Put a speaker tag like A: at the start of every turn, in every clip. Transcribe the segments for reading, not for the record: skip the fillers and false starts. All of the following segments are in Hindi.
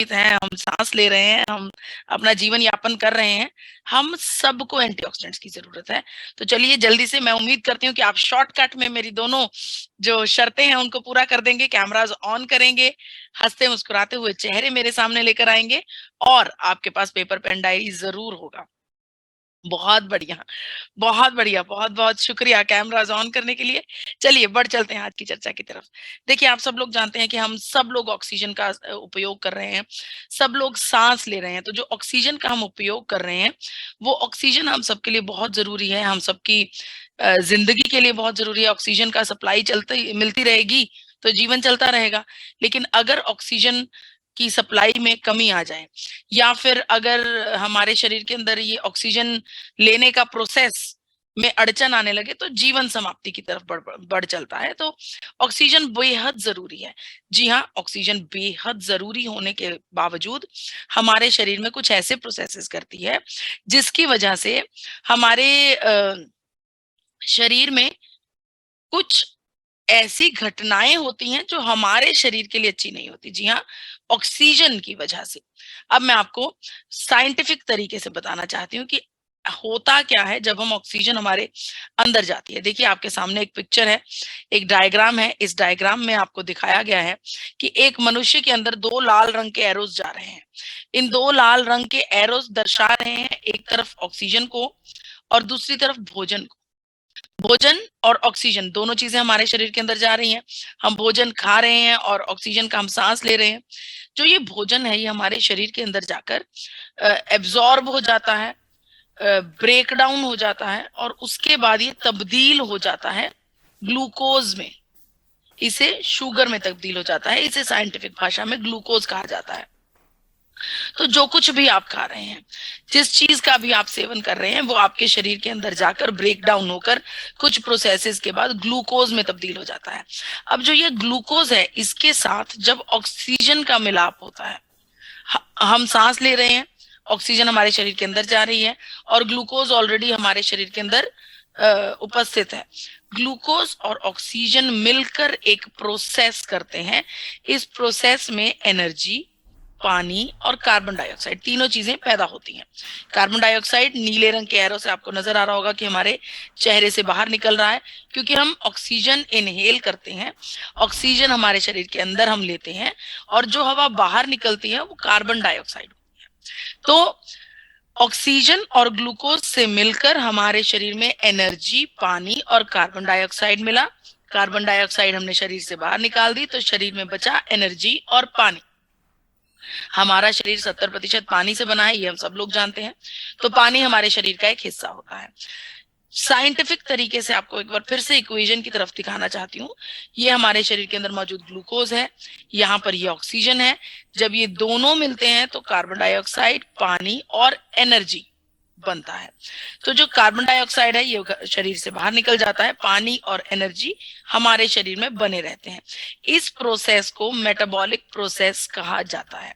A: हैं, हम सांस ले रहे हैं, हम अपना जीवन यापन कर रहे हैं, हम सबको एंटीऑक्सीडेंट्स की जरूरत है। तो चलिए जल्दी से, मैं उम्मीद करती हूँ कि आप शॉर्टकट में मेरी दोनों जो शर्तें हैं उनको पूरा कर देंगे, कैमराज ऑन करेंगे, हंसते मुस्कुराते हुए चेहरे मेरे सामने लेकर आएंगे और आपके पास पेपर पेन डायरी जरूर होगा। बहुत बढ़िया, बहुत बढ़िया, बहुत-बहुत शुक्रिया कैमराज़ ऑन करने के लिए। चलिए बढ़ चलते हैं आज की चर्चा की तरफ। देखिए, आप सब लोग जानते हैं कि हम सब लोग ऑक्सीजन का उपयोग कर रहे हैं, सब लोग साँस ले रहे हैं, तो जो ऑक्सीजन का हम उपयोग कर रहे हैं, वो ऑक्सीजन हम सबके लिए बहुत ज़रूरी है, हम सबकी ज़िंदगी के लिए बहुत ज़रूरी है। ऑक्सीजन का सप्लाई चलती मिलती रहेगी, तो जीवन चलता रहेगा। लेकिन अगर ऑक्सीजन की सप्लाई में कमी आ जाए या फिर अगर हमारे शरीर के अंदर ये ऑक्सीजन लेने का प्रोसेस में अड़चन आने लगे तो जीवन समाप्ति की तरफ बढ़ चलता है। तो ऑक्सीजन बेहद जरूरी है। जी हाँ, ऑक्सीजन बेहद जरूरी होने के बावजूद हमारे शरीर में कुछ ऐसे प्रोसेसेस करती है जिसकी वजह से हमारे शरीर में कुछ ऐसी घटनाएं होती हैं जो हमारे शरीर के लिए अच्छी नहीं होती। जी हाँ, ऑक्सीजन की वजह से। अब मैं आपको साइंटिफिक तरीके से बताना चाहती हूँ कि होता क्या है जब हम ऑक्सीजन हमारे अंदर जाती है। देखिए, आपके सामने एक पिक्चर है, एक डायग्राम है। इस डायग्राम में आपको दिखाया गया है कि एक मनुष्य के अंदर दो लाल रंग के एरोस जा रहे हैं। इन दो लाल रंग के एरोस दर्शा रहे हैं एक तरफ ऑक्सीजन को और दूसरी तरफ भोजन को। भोजन और ऑक्सीजन दोनों चीजें हमारे शरीर के अंदर जा रही हैं। हम भोजन खा रहे हैं और ऑक्सीजन का हम सांस ले रहे हैं। जो ये भोजन है ये हमारे शरीर के अंदर जाकर एब्जॉर्ब हो जाता है, ब्रेक डाउन हो जाता है और उसके बाद ये तब्दील हो जाता है ग्लूकोज में। इसे शुगर में तब्दील हो जाता है। इसे साइंटिफिक भाषा में ग्लूकोज कहा जाता है। तो जो कुछ भी आप खा रहे हैं, जिस चीज का भी आप सेवन कर रहे हैं, वो आपके शरीर के अंदर जाकर ब्रेक डाउन होकर कुछ प्रोसेसेस के बाद ग्लूकोज में तब्दील हो जाता है। अब जो ये ग्लूकोज है, इसके साथ जब ऑक्सीजन का मिलाप होता है, हम सांस ले रहे हैं, ऑक्सीजन हमारे शरीर के अंदर जा रही है और ग्लूकोज ऑलरेडी हमारे शरीर के अंदर उपस्थित है। ग्लूकोज और ऑक्सीजन मिलकर एक प्रोसेस करते हैं। इस प्रोसेस में एनर्जी, पानी और कार्बन डाइऑक्साइड तीनों चीजें पैदा होती हैं। कार्बन डाइऑक्साइड नीले रंग के एरो से आपको नजर आ रहा होगा कि हमारे चेहरे से बाहर निकल रहा है, क्योंकि हम ऑक्सीजन इनहेल करते हैं। ऑक्सीजन हमारे शरीर के अंदर हम लेते हैं और जो हवा बाहर निकलती है वो कार्बन डाइऑक्साइड होती है। तो ऑक्सीजन और ग्लूकोज से मिलकर हमारे शरीर में एनर्जी, पानी और कार्बन डाइऑक्साइड मिला। कार्बन डाइऑक्साइड हमने शरीर से बाहर निकाल दी तो शरीर में बचा एनर्जी और पानी। हमारा शरीर 70% पानी से बना है, ये हम सब लोग जानते हैं। तो पानी हमारे शरीर का एक हिस्सा होता है। साइंटिफिक तरीके से आपको एक बार फिर से इक्वेशन की तरफ दिखाना चाहती हूँ। ये हमारे शरीर के अंदर मौजूद ग्लूकोज है, यहाँ पर ये ऑक्सीजन है। जब ये दोनों मिलते हैं तो कार्बन डाइऑक्साइड, पानी और एनर्जी बनता है। तो जो कार्बन डाइऑक्साइड है ये शरीर से बाहर निकल जाता है, पानी और एनर्जी हमारे शरीर में बने रहते हैं। इस प्रोसेस को मेटाबॉलिक प्रोसेस कहा जाता है।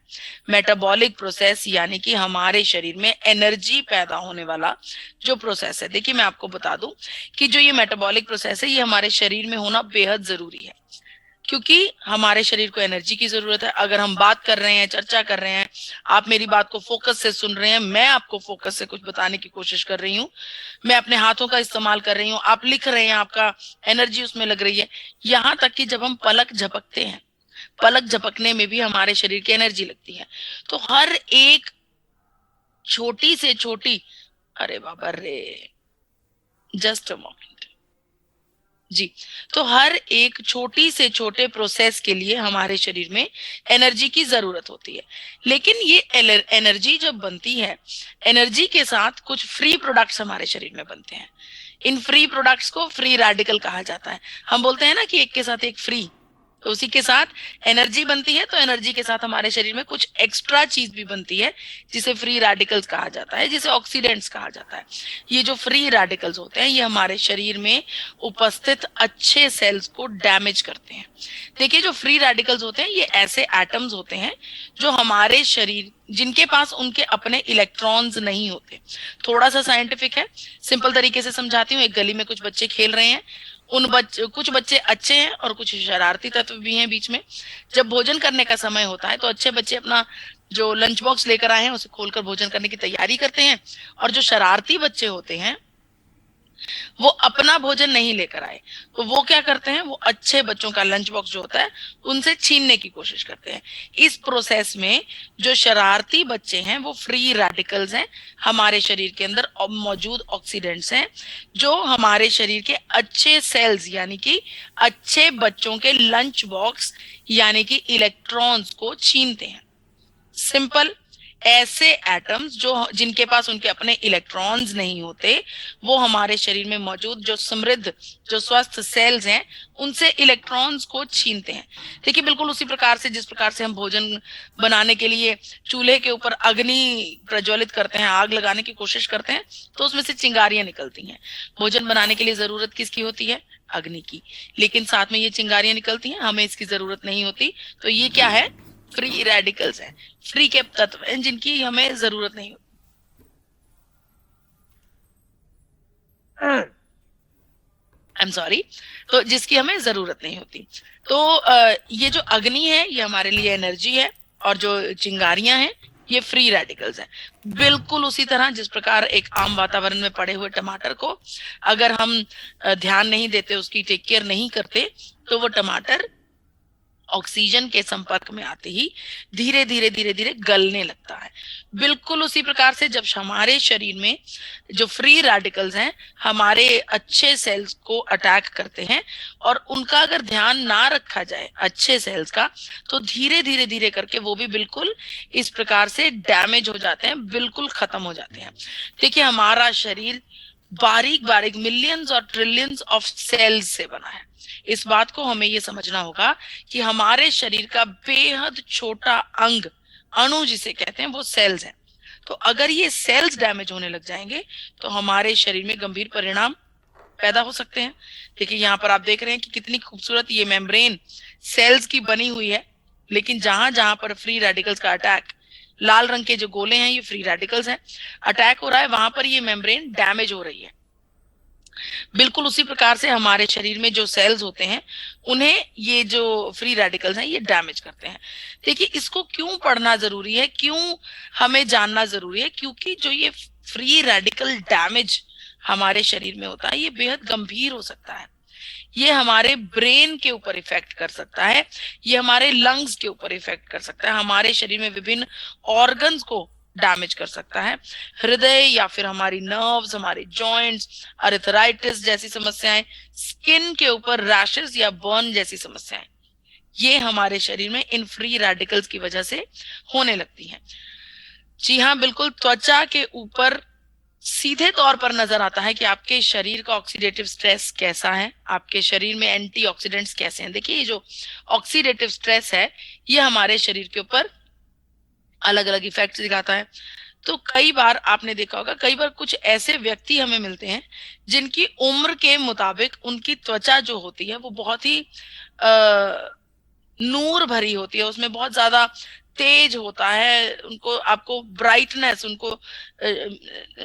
A: मेटाबॉलिक प्रोसेस यानी कि हमारे शरीर में एनर्जी पैदा होने वाला जो प्रोसेस है। देखिए, मैं आपको बता दूं कि जो ये मेटाबॉलिक प्रोसेस है ये हमारे शरीर में होना बेहद जरूरी है, क्योंकि हमारे शरीर को एनर्जी की जरूरत है। अगर हम बात कर रहे हैं, चर्चा कर रहे हैं, आप मेरी बात को फोकस से सुन रहे हैं, मैं आपको फोकस से कुछ बताने की कोशिश कर रही हूँ, मैं अपने हाथों का इस्तेमाल कर रही हूँ, आप लिख रहे हैं, आपका एनर्जी उसमें लग रही है। यहाँ तक कि जब हम पलक झपकते हैं, पलक झपकने में भी हमारे शरीर की एनर्जी लगती है। तो हर एक छोटी से छोटी, अरे बाबा रे, जस्ट अ मोमेंट जी। तो हर एक छोटी से छोटे प्रोसेस के लिए हमारे शरीर में एनर्जी की जरूरत होती है। लेकिन ये एनर्जी जब बनती है, एनर्जी के साथ कुछ फ्री प्रोडक्ट्स हमारे शरीर में बनते हैं। इन फ्री प्रोडक्ट्स को फ्री रेडिकल कहा जाता है। हम बोलते हैं ना कि एक के साथ एक फ्री, तो उसी के साथ एनर्जी बनती है। तो एनर्जी के साथ हमारे शरीर में कुछ एक्स्ट्रा चीज भी बनती है जिसे फ्री रेडिकल्स कहा जाता है, जिसे ऑक्सीडेंट्स कहा जाता है। ये जो फ्री रेडिकल्स होते हैं ये हमारे शरीर में उपस्थित अच्छे सेल्स को डैमेज करते हैं। देखिए, जो फ्री रेडिकल्स होते हैं ये ऐसे एटम्स होते हैं जो हमारे शरीर, जिनके पास उनके अपने इलेक्ट्रॉन्स नहीं होते। थोड़ा सा साइंटिफिक है, सिंपल तरीके से समझाती हूँ। एक गली में कुछ बच्चे खेल रहे हैं, कुछ बच्चे अच्छे हैं और कुछ शरारती तत्व भी हैं बीच में। जब भोजन करने का समय होता है तो अच्छे बच्चे अपना जो लंच बॉक्स लेकर आए हैं उसे खोलकर भोजन करने की तैयारी करते हैं, और जो शरारती बच्चे होते हैं वो अपना भोजन नहीं लेकर आए, तो वो क्या करते हैं, वो अच्छे बच्चों का लंच बॉक्स जो होता है उनसे छीनने की कोशिश करते हैं। इस प्रोसेस में जो शरारती बच्चे हैं वो फ्री रेडिकल्स हैं, हमारे शरीर के अंदर मौजूद ऑक्सीडेंट्स हैं, जो हमारे शरीर के अच्छे सेल्स यानी कि अच्छे बच्चों के लंच बॉक्स यानी कि इलेक्ट्रॉन्स को छीनते हैं। सिंपल, ऐसे एटम्स जो जिनके पास उनके अपने इलेक्ट्रॉन्स नहीं होते, वो हमारे शरीर में मौजूद जो समृद्ध जो स्वस्थ सेल्स हैं उनसे इलेक्ट्रॉन्स को छीनते हैं। देखिए बिल्कुल उसी प्रकार से जिस प्रकार से हम भोजन बनाने के लिए चूल्हे के ऊपर अग्नि प्रज्वलित करते हैं, आग लगाने की कोशिश करते हैं, तो उसमें से चिंगारियां निकलती हैं। भोजन बनाने के लिए जरूरत किसकी होती है, अग्नि की, लेकिन साथ में ये चिंगारियां निकलती हैं, हमें इसकी जरूरत नहीं होती। तो ये क्या है, फ्री रेडिकल्स हैं, फ्री के तत्व हैं जिनकी हमें जरूरत नहीं होती। आई एम सॉरी, तो जिसकी हमें जरूरत नहीं होती। तो ये जो अग्नि है ये हमारे लिए एनर्जी है, और जो चिंगारियां हैं ये फ्री रेडिकल्स हैं। बिल्कुल उसी तरह जिस प्रकार एक आम वातावरण में पड़े हुए टमाटर को अगर हम ध्यान नहीं देते, उसकी टेक केयर नहीं करते, तो वो टमाटर ऑक्सीजन के संपर्क में आते ही धीरे धीरे धीरे धीरे गलने लगता है। बिल्कुल उसी प्रकार से जब हमारे शरीर में जो फ्री रेडिकल्स हैं हमारे अच्छे सेल्स को अटैक करते हैं, और उनका अगर ध्यान ना रखा जाए अच्छे सेल्स का, तो धीरे धीरे धीरे करके वो भी बिल्कुल इस प्रकार से डैमेज हो जाते हैं, बिल्कुल खत्म हो जाते हैं। देखिए हमारा शरीर बारीक बारीक मिलियंस और ट्रिलियंस ऑफ सेल्स से बना है। इस बात को हमें ये समझना होगा कि हमारे शरीर का बेहद छोटा अंग, अणु जिसे कहते हैं, वो सेल्स हैं। तो अगर ये सेल्स डैमेज होने लग जाएंगे तो हमारे शरीर में गंभीर परिणाम पैदा हो सकते हैं। देखिए यहाँ पर आप देख रहे हैं कि कितनी खूबसूरत ये मेम्ब्रेन सेल्स की बनी हुई है, लेकिन जहां जहां पर फ्री रेडिकल्स का अटैक, लाल रंग के जो गोले हैं ये फ्री रेडिकल्स हैं, अटैक हो रहा है, वहां पर ये मेम्ब्रेन डैमेज हो रही है। बिल्कुल उसी प्रकार से हमारे शरीर में जो सेल्स होते हैं उन्हें ये जो फ्री रेडिकल्स हैं ये डैमेज करते हैं। देखिए इसको क्यों पढ़ना जरूरी है, क्यों हमें जानना जरूरी है, क्योंकि जो ये फ्री रेडिकल डैमेज हमारे शरीर में होता है ये बेहद गंभीर हो सकता है। ये हमारे ब्रेन के ऊपर इफेक्ट कर सकता है, ये हमारे लंग्स के ऊपर इफेक्ट कर सकता है, हमारे शरीर में विभिन्न ऑर्गन्स को डैमेज कर सकता है, हृदय या फिर हमारी नर्व्स, हमारे जॉइंट्स, अर्थराइटिस जैसी समस्याएं, स्किन के ऊपर रैशेस या बर्न जैसी समस्याएं, ये हमारे शरीर में इन फ्री रेडिकल्स की वजह से होने लगती हैं। जी हाँ बिल्कुल, त्वचा के ऊपर सीधे तौर पर नजर आता है कि आपके शरीर का ऑक्सीडेटिव स्ट्रेस कैसा है, आपके शरीर में एंटीऑक्सीडेंट्स कैसे हैं। देखिए ये जो ऑक्सीडेटिव स्ट्रेस है ये हमारे शरीर के ऊपर अलग अलग इफेक्ट दिखाता है। तो कई बार आपने देखा होगा, कई बार कुछ ऐसे व्यक्ति हमें मिलते हैं जिनकी उम्र के मुताबिक उनकी त्वचा जो होती है वो बहुत ही नूर भरी होती है, उसमें बहुत ज्यादा तेज होता है, उनको आपको ब्राइटनेस उनको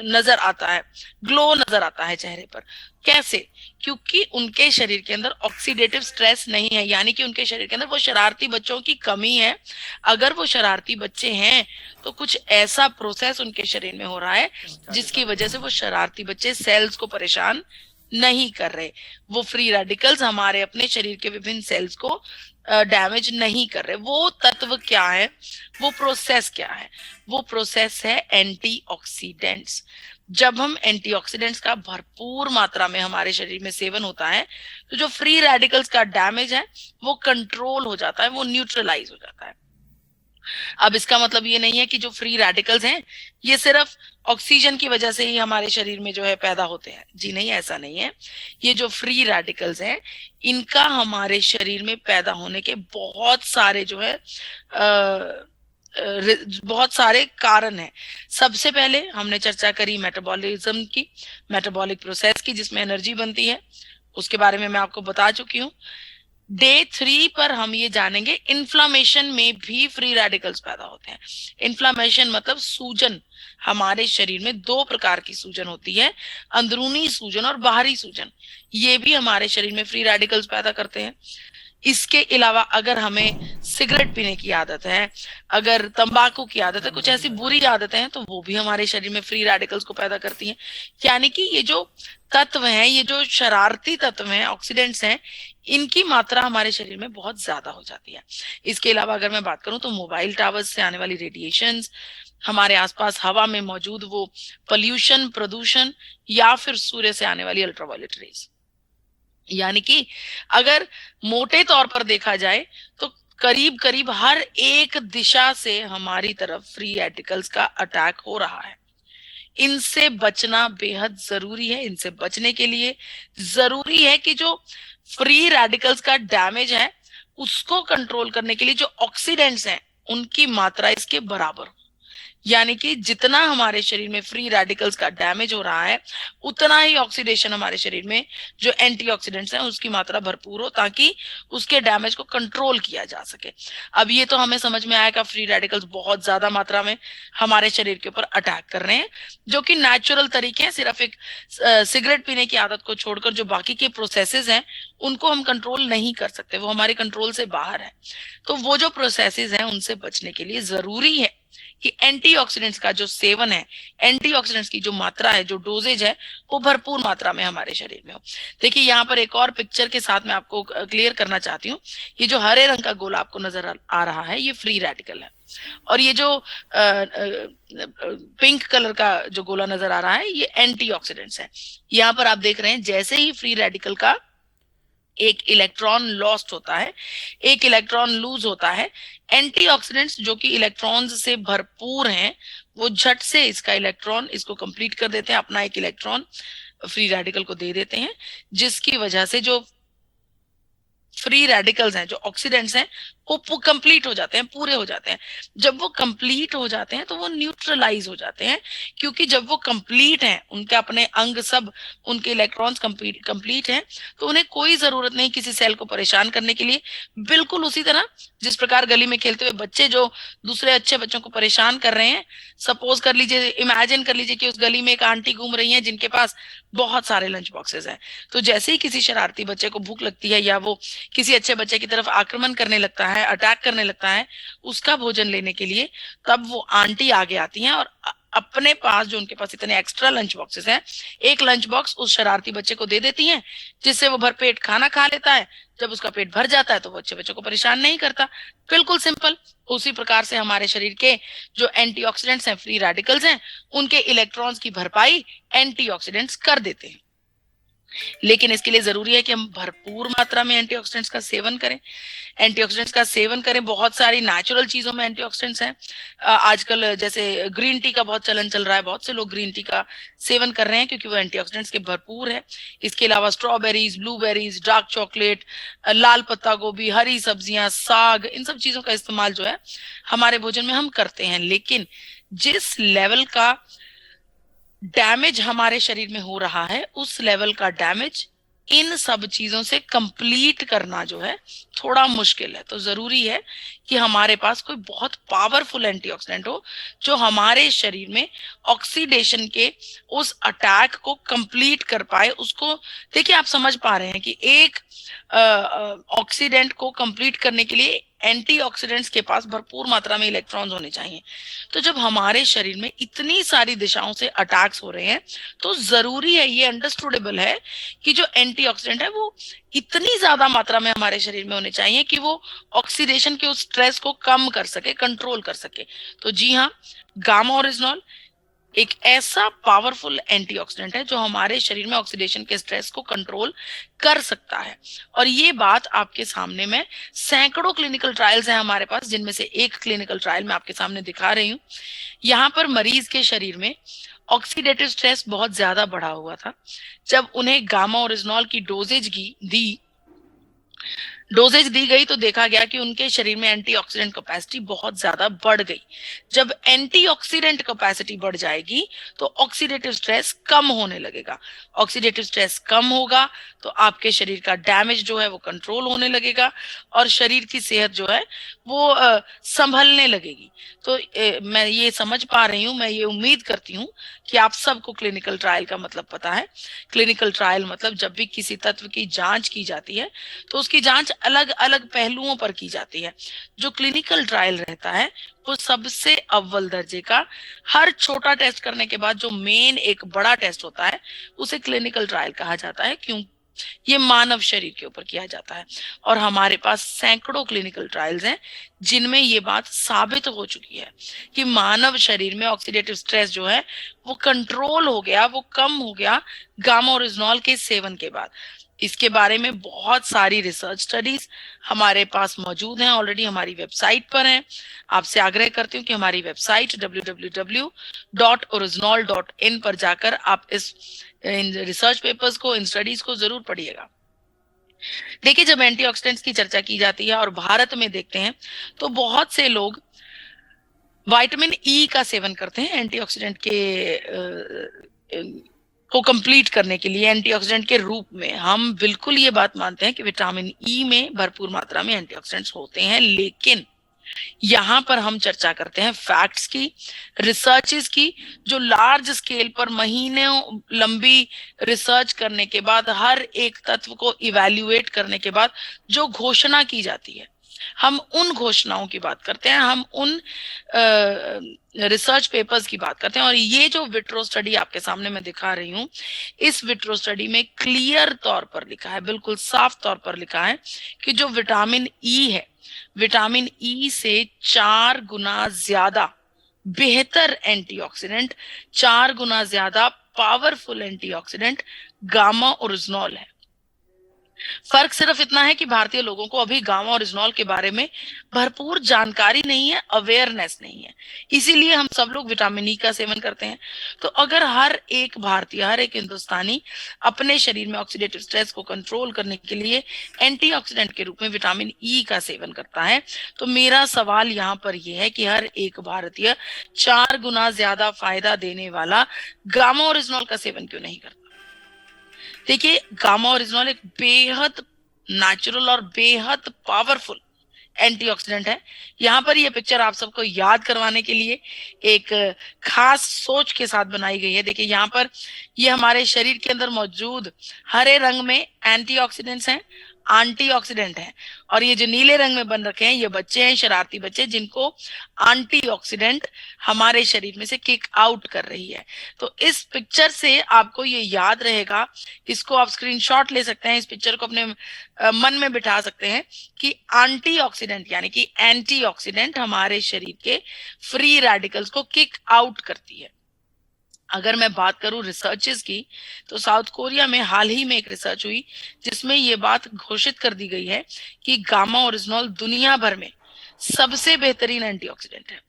A: नजर आता है, ग्लो नजर आता है चेहरे पर। कैसे? क्योंकि उनके शरीर के अंदर ऑक्सीडेटिव स्ट्रेस नहीं है, यानी कि उनके शरीर के अंदर वो शरारती बच्चों की कमी है। अगर वो शरारती बच्चे हैं तो कुछ ऐसा प्रोसेस उनके शरीर में हो रहा है जिसकी वजह से वो शरारती बच्चे सेल्स को परेशान नहीं कर रहे, वो फ्री रेडिकल्स हमारे अपने शरीर के विभिन्न सेल्स को डैमेज नहीं कर रहे। वो तत्व क्या है, वो प्रोसेस क्या है? वो प्रोसेस है एंटीऑक्सीडेंट्स। जब हम एंटीऑक्सीडेंट्स का भरपूर मात्रा में हमारे शरीर में सेवन होता है तो जो फ्री रेडिकल्स का डैमेज है वो कंट्रोल हो जाता है, वो न्यूट्रलाइज हो जाता है। अब इसका मतलब ये नहीं है कि जो फ्री रेडिकल्स हैं ये सिर्फ ऑक्सीजन की वजह से ही हमारे शरीर में जो है पैदा होते हैं। जी नहीं, ऐसा नहीं है। ये जो फ्री रेडिकल्स हैं इनका हमारे शरीर में पैदा होने के बहुत सारे जो है बहुत सारे कारण हैं। सबसे पहले हमने चर्चा करी मेटाबॉलिज्म की, मेटाबॉलिक प्रोसेस की, जिसमें एनर्जी बनती है, उसके बारे में मैं आपको बता चुकी हूँ। डे 3 पर हम ये जानेंगे इन्फ्लामेशन में भी फ्री रेडिकल्स पैदा होते हैं। इन्फ्लामेशन मतलब सूजन। हमारे शरीर में दो प्रकार की सूजन होती है, अंदरूनी सूजन और बाहरी सूजन। ये भी हमारे शरीर में फ्री रेडिकल्स पैदा करते हैं। इसके अलावा अगर हमें सिगरेट पीने की आदत है, अगर तंबाकू की आदत है, कुछ ऐसी बुरी आदतें हैं, तो वो भी हमारे शरीर में फ्री रेडिकल्स को पैदा करती हैं। यानी कि ये जो तत्व हैं, ये जो शरारती तत्व हैं, ऑक्सीडेंट्स हैं, इनकी मात्रा हमारे शरीर में बहुत ज्यादा हो जाती है। इसके अलावा अगर मैं बात करूं तो मोबाइल टावर्स से आने वाली रेडिएशंस, हमारे आसपास हवा में मौजूद वो पोल्यूशन, प्रदूषण, या फिर सूर्य से आने वाली अल्ट्रावायलेट रेज। यानी कि अगर मोटे तौर पर देखा जाए तो करीब करीब हर एक दिशा से हमारी तरफ फ्री रेडिकल्स का अटैक हो रहा है। इनसे बचना बेहद जरूरी है। इनसे बचने के लिए जरूरी है कि जो फ्री रेडिकल्स का डैमेज है उसको कंट्रोल करने के लिए जो ऑक्सीडेंट्स हैं उनकी मात्रा इसके बराबर हो। यानी कि जितना हमारे शरीर में फ्री रेडिकल्स का डैमेज हो रहा है, उतना ही ऑक्सीडेशन हमारे शरीर में जो एंटीऑक्सीडेंट्स हैं उसकी मात्रा भरपूर हो, ताकि उसके डैमेज को कंट्रोल किया जा सके। अब ये तो हमें समझ में आएगा, फ्री रेडिकल्स बहुत ज्यादा मात्रा में हमारे शरीर के ऊपर अटैक कर रहे हैं, जो कि नेचुरल तरीके हैं। सिर्फ एक सिगरेट पीने की आदत को छोड़कर जो बाकी के प्रोसेसेस हैं उनको हम कंट्रोल नहीं कर सकते, वो हमारे कंट्रोल से बाहर है। तो वो जो प्रोसेसेस हैं उनसे बचने के लिए जरूरी है कि एंटीऑक्सीडेंट्स का जो सेवन है, एंटीऑक्सीडेंट्स की जो मात्रा है, जो डोजेज है, वो भरपूर मात्रा में हमारे शरीर में हो। देखिए यहाँ पर एक और पिक्चर के साथ मैं आपको क्लियर करना चाहती हूँ। ये जो हरे रंग का गोला आपको नजर आ रहा है, ये फ्री रेडिकल है, और ये जो पिंक कलर का जो गोला नजर आ रहा है, ये एंटीऑक्सीडेंट्स है। यहाँ पर आप देख रहे हैं जैसे ही फ्री रेडिकल का एक इलेक्ट्रॉन लॉस्ट होता है, एक इलेक्ट्रॉन लूज होता है, एंटीऑक्सीडेंट्स जो कि इलेक्ट्रॉन्स से भरपूर हैं, वो झट से इसका इलेक्ट्रॉन इसको कंप्लीट कर देते हैं, अपना एक इलेक्ट्रॉन फ्री रेडिकल को दे देते हैं, जिसकी वजह से जो फ्री रेडिकल्स हैं, जो ऑक्सीडेंट्स हैं, वो कंप्लीट हो जाते हैं, पूरे हो जाते हैं। जब वो कंप्लीट हो जाते हैं तो वो न्यूट्रलाइज हो जाते हैं, क्योंकि जब वो कंप्लीट हैं, उनके अपने अंग सब, उनके इलेक्ट्रॉन्स कंप्लीट हैं, तो उन्हें कोई जरूरत नहीं किसी सेल को परेशान करने के लिए। बिल्कुल उसी तरह जिस प्रकार गली में खेलते हुए बच्चे जो दूसरे अच्छे बच्चों को परेशान कर रहे हैं, सपोज कर लीजिए, इमेजिन कर लीजिए कि उस गली में एक आंटी घूम रही है जिनके पास बहुत सारे लंच बॉक्सेस हैं। तो जैसे ही किसी शरारती बच्चे को भूख लगती है, या वो किसी अच्छे बच्चे की तरफ आक्रमण करने लगता है, अटैक करने लगता है उसका भोजन लेने के लिए, तब वो आंटी आगे आती हैं और अपने पास जो उनके पास इतने एक्स्ट्रा लंच बॉक्सेस हैं, एक लंच बॉक्स उस शरारती बच्चे को दे देती हैं, जिससे वो भरपेट खाना खा लेता है। जब उसका पेट भर जाता है तो वो अच्छे बच्चों को परेशान नहीं करता। बिल्कुल सिंपल। उसी प्रकार से हमारे शरीर के जो एंटीऑक्सीडेंट्स हैं, फ्री रेडिकल्स हैं, उनके इलेक्ट्रॉन्स की भरपाई एंटीऑक्सीडेंट्स कर देते हैं। लेकिन इसके लिए जरूरी है कि हम भरपूर मात्रा में एंटीऑक्सीडेंट्स का सेवन करें। एंटीऑक्सीडेंट्स का सेवन करें, बहुत सारी नेचुरल चीजों में एंटीऑक्सीडेंट्स हैं। आजकल जैसे ग्रीन टी का बहुत चलन चल रहा है, बहुत से लोग ग्रीन टी का सेवन कर रहे हैं क्योंकि वो एंटीऑक्सीडेंट्स के भरपूर है। इसके अलावा स्ट्रॉबेरीज, ब्लूबेरीज, डार्क चॉकलेट, लाल पत्ता गोभी, हरी सब्जियां, साग, इन सब चीजों का इस्तेमाल जो है हमारे भोजन में हम करते हैं। लेकिन जिस लेवल का डैमेज हमारे शरीर में हो रहा है, उस लेवल का डैमेज इन सब चीजों से कंप्लीट करना जो है थोड़ा मुश्किल है। तो जरूरी है कि हमारे पास कोई बहुत पावरफुल एंटीऑक्सीडेंट हो जो हमारे शरीर में ऑक्सीडेशन के उस अटैक को कंप्लीट कर पाए। उसको देखिए, आप समझ पा रहे हैं कि एक ऑक्सीडेंट को कंप्लीट करने के लिए एंटीऑक्सीडेंट्स के पास भरपूर मात्रा में इलेक्ट्रॉन्स होने चाहिए। तो जब हमारे शरीर में इतनी सारी दिशाओं से अटैक्स हो रहे हैं, तो जरूरी है, ये अंडरस्टूडेबल है, कि जो एंटीऑक्सीडेंट है वो इतनी ज्यादा मात्रा में हमारे शरीर में होने चाहिए कि वो ऑक्सीडेशन के उस स्ट्रेस को कम कर सके, कंट्रोल कर सके। तो जी हाँ, गामा ओरिजिनॉल एक ऐसा पावरफुल एंटीऑक्सीडेंट है जो हमारे शरीर में ऑक्सीडेशन के स्ट्रेस को कंट्रोल कर सकता है। और ये बात आपके सामने में सैकड़ों क्लिनिकल ट्रायल्स हैं हमारे पास, जिनमें से एक क्लिनिकल ट्रायल मैं आपके सामने दिखा रही हूँ। यहाँ पर मरीज के शरीर में ऑक्सीडेटिव स्ट्रेस बहुत ज्यादा बढ़ा हुआ था। जब उन्हें गामा ओरिजिनॉल की डोजेज की दी, डोजेज दी गई तो देखा गया कि उनके शरीर में एंटीऑक्सीडेंट कैपेसिटी बहुत ज्यादा बढ़ गई। जब एंटीऑक्सीडेंट कैपेसिटी बढ़ जाएगी तो ऑक्सीडेटिव स्ट्रेस कम होने लगेगा। ऑक्सीडेटिव स्ट्रेस कम होगा तो आपके शरीर का डैमेज जो है वो कंट्रोल होने लगेगा और शरीर की सेहत जो है वो संभलने लगेगी। तो मैं ये समझ पा रही हूँ, मैं ये उम्मीद करती हूँ कि आप सबको क्लिनिकल ट्रायल का मतलब पता है। क्लिनिकल ट्रायल मतलब जब भी किसी तत्व की जांच की जाती है तो उसकी जांच अलग अलग पहलुओं पर की जाती है। जो क्लिनिकल ट्रायल रहता है वो सबसे अव्वल दर्जे का, हर छोटा टेस्ट करने के बाद जो मेन एक बड़ा टेस्ट होता है उसे क्लिनिकल ट्रायल कहा जाता है, क्यों? ये मानव शरीर के ऊपर किया जाता है और हमारे पास सैकड़ों क्लिनिकल ट्रायल्स हैं जिनमें ये बात साबित हो चुकी है कि मानव शरीर में ऑक्सीडेटिव स्ट्रेस जो है वो कंट्रोल हो गया, वो कम हो गया गामा ओरिजिनॉल के सेवन के बाद। इसके बारे में बहुत सारी रिसर्च स्टडीज हमारे पास मौजूद हैं, ऑलरेडी हमारी वेबसाइट पर हैं। आपसे आग्रह करती हूँ कि हमारी वेबसाइट www.original.in पर जाकर आप इन रिसर्च पेपर्स को, इन स्टडीज को जरूर पढ़िएगा। देखिए, जब एंटीऑक्सीडेंट्स की चर्चा की जाती है और भारत में देखते हैं तो बहुत से लोग विटामिन ई का सेवन करते हैं एंटीऑक्सीडेंट के को कंप्लीट करने के लिए। एंटीऑक्सीडेंट के रूप में हम बिल्कुल ये बात मानते हैं कि विटामिन ई में भरपूर मात्रा में एंटीऑक्सीडेंट्स होते हैं, लेकिन यहाँ पर हम चर्चा करते हैं फैक्ट्स की, रिसर्चेस की, जो लार्ज स्केल पर महीनों लंबी रिसर्च करने के बाद, हर एक तत्व को इवैल्यूएट करने के बाद जो घोषणा की जाती है, हम उन घोषणाओं की बात करते हैं, हम उन रिसर्च पेपर्स की बात करते हैं। और ये जो विट्रो स्टडी आपके सामने मैं दिखा रही हूँ, इस विट्रो स्टडी में क्लियर तौर पर लिखा है, बिल्कुल साफ तौर पर लिखा है कि जो विटामिन ई है, विटामिन ई से 4 गुना ज्यादा बेहतर एंटीऑक्सीडेंट, 4 गुना ज्यादा पावरफुल एंटीऑक्सीडेंट गामा ओरिजिनॉल है। फर्क सिर्फ इतना है कि भारतीय लोगों को अभी गामा ओरिजिनॉल के बारे में भरपूर जानकारी नहीं है, अवेयरनेस नहीं है, इसीलिए हम सब लोग विटामिन ई का सेवन करते हैं। तो अगर हर एक भारतीय, हर एक हिंदुस्तानी अपने शरीर में ऑक्सीडेटिव स्ट्रेस को कंट्रोल करने के लिए एंटीऑक्सीडेंट के रूप में विटामिन ई का सेवन करता है, तो मेरा सवाल यहाँ पर यह है कि हर एक भारतीय 4 गुना ज्यादा फायदा देने वाला गामा ओरिजिनॉल का सेवन क्यों नहीं करता? देखिए, गामा ओरिजिनॉल एक बेहद नेचुरल और बेहद पावरफुल एंटीऑक्सीडेंट है। यहाँ पर ये पिक्चर आप सबको याद करवाने के लिए एक खास सोच के साथ बनाई गई है। देखिए, यहाँ पर ये हमारे शरीर के अंदर मौजूद हरे रंग में एंटीऑक्सीडेंट्स हैं, एंटीऑक्सीडेंट हैं, और ये जो नीले रंग में बन रखे हैं ये बच्चे हैं, शरारती बच्चे, जिनको एंटीऑक्सीडेंट हमारे शरीर में से किक आउट कर रही है। तो इस पिक्चर से आपको ये याद रहेगा, इसको आप स्क्रीनशॉट ले सकते हैं, इस पिक्चर को अपने मन में बिठा सकते हैं कि एंटीऑक्सीडेंट यानी कि एंटीऑक्सीडेंट हमारे शरीर के फ्री रेडिकल्स को किक आउट करती है। अगर मैं बात करूं रिसर्चेस की, तो साउथ कोरिया में हाल ही में एक रिसर्च हुई जिसमें ये बात घोषित कर दी गई है कि गामा ओरिजिनॉल दुनिया भर में सबसे बेहतरीन एंटीऑक्सीडेंट है।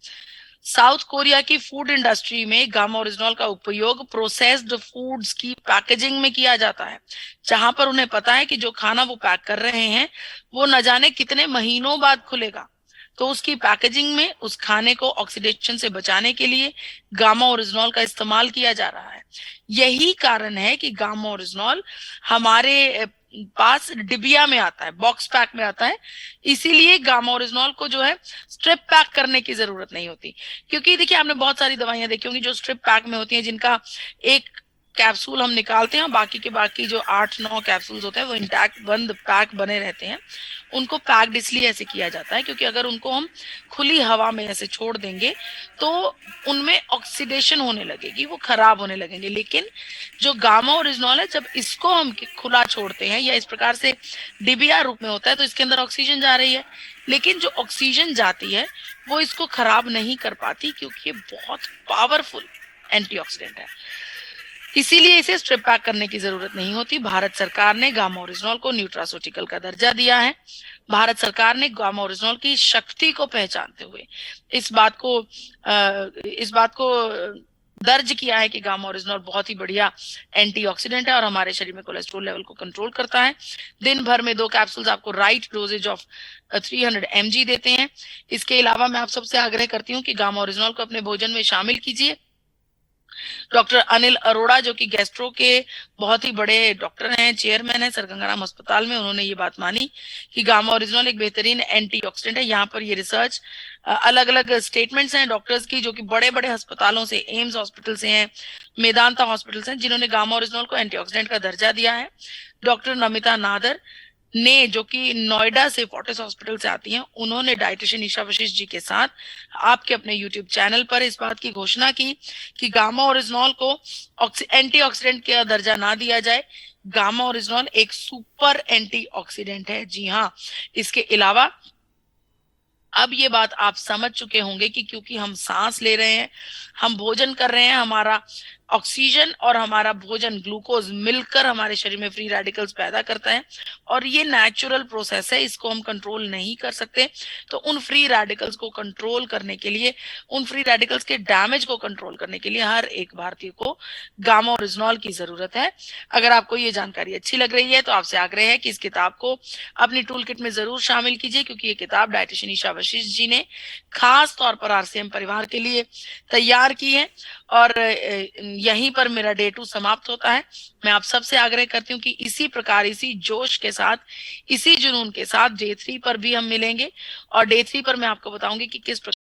A: साउथ कोरिया की फूड इंडस्ट्री में गामा ओरिजिनॉल का उपयोग प्रोसेस्ड फूड्स की पैकेजिंग में किया जाता है, जहां पर उन्हें पता है कि जो खाना वो पैक कर रहे हैं वो न जाने कितने महीनों बाद खुलेगा, तो उसकी पैकेजिंग में उस खाने को ऑक्सीडेशन से बचाने के लिए गामा ओरिजिनॉल का इस्तेमाल किया जा रहा है। यही कारण है कि गामा ओरिजिनॉल हमारे पास डिबिया में आता है, बॉक्स पैक में आता है, इसीलिए गामा ओरिजिनॉल को जो है स्ट्रिप पैक करने की जरूरत नहीं होती। क्योंकि देखिए, आपने बहुत सारी दवाइयां देखी होंगी जो स्ट्रिप पैक में होती हैं, जिनका एक कैप्सूल हम निकालते हैं, बाकी के बाकी जो 8-9 कैप्सूल्स होते हैं वो इंटैक्ट बंद पैक बने रहते हैं। उनको पैक्ड इसलिए ऐसे किया जाता है क्योंकि अगर उनको हम खुली हवा में ऐसे छोड़ देंगे तो उनमें ऑक्सीडेशन होने लगेगी, वो खराब होने लगेंगे। लेकिन जो गामा ओरिजिनॉल है, जब इसको हम खुला छोड़ते हैं या इस प्रकार से डिबिया रूप में होता है, तो इसके अंदर ऑक्सीजन जा रही है, लेकिन जो ऑक्सीजन जाती है वो इसको खराब नहीं कर पाती क्योंकि ये बहुत पावरफुल एंटीऑक्सीडेंट है, इसीलिए इसे स्ट्रिप पैक करने की जरूरत नहीं होती। भारत सरकार ने गामा ओरिजिनॉल को न्यूट्रास्यूटिकल का दर्जा दिया है। भारत सरकार ने गामा ओरिजिनॉल की शक्ति को पहचानते हुए इस बात को दर्ज किया है कि गामा ओरिजिनॉल बहुत ही बढ़िया एंटीऑक्सीडेंट है और हमारे शरीर में कोलेस्ट्रॉल लेवल को कंट्रोल करता है। दिन भर में 2 कैप्सूल्स आपको राइट डोजेज ऑफ 300 mg देते हैं। इसके अलावा मैं आप सबसे आग्रह करती हूँ कि गामा ओरिजिनॉल को अपने भोजन में शामिल कीजिए। डॉक्टर अनिल अरोड़ा जो कि गैस्ट्रो के बहुत ही बड़े डॉक्टर हैं, चेयरमैन है सर गंगाराम अस्पताल में, उन्होंने ये बात मानी कि गामा ओरिजिनॉल एक बेहतरीन एंटीऑक्सीडेंट है। यहाँ पर ये रिसर्च अलग अलग स्टेटमेंट्स हैं डॉक्टर्स की जो कि बड़े बड़े अस्पतालों से, एम्स हॉस्पिटल से हैं, मेदांता हॉस्पिटल से, जिन्होंने गामा ओरिजिनॉल को एंटीऑक्सीडेंट का दर्जा दिया है। डॉक्टर नमिता नादर ने, जो कि नोएडा से फोर्टिस हॉस्पिटल से आती हैं, उन्होंने डाइटिशियन ईशा वशिष्ठ जी के साथ आपके अपने यूट्यूब चैनल पर इस बात की घोषणा की कि गामा ओरिजिनॉल को एंटीऑक्सीडेंट का दर्जा ना दिया जाए। गामा ओरिजिनॉल एक सुपर एंटीऑक्सीडेंट है। जी हाँ, इसके अलावा अब ये बात आप समझ चुके होंगे कि क्योंकि हम सांस ले रहे हैं, हम भोजन कर रहे हैं, हमारा ऑक्सीजन और हमारा भोजन ग्लूकोज मिलकर हमारे शरीर में फ्री रेडिकल्स पैदा करता है और ये नेचुरल प्रोसेस है, इसको हम कंट्रोल नहीं कर सकते। तो उन फ्री रेडिकल्स को कंट्रोल करने के लिए, उन फ्री रेडिकल्स के डैमेज को कंट्रोल करने के लिए हर एक भारतीय को गामा ओरिजिनॉल की जरूरत है। अगर आपको ये जानकारी अच्छी लग रही है तो आपसे आग्रह है कि इस किताब को अपनी टूल किट में जरूर शामिल कीजिए, क्योंकि ये किताब डाइटिशियन ईशा वशिष्ठ जी ने खास तौर पर आरसीएम परिवार के लिए तैयार की है। और यहीं पर मेरा डे 2 समाप्त होता है। मैं आप सबसे आग्रह करती हूँ कि इसी प्रकार, इसी जोश के साथ, इसी जुनून के साथ डे 3 पर भी हम मिलेंगे और डे 3 पर मैं आपको बताऊंगी कि किस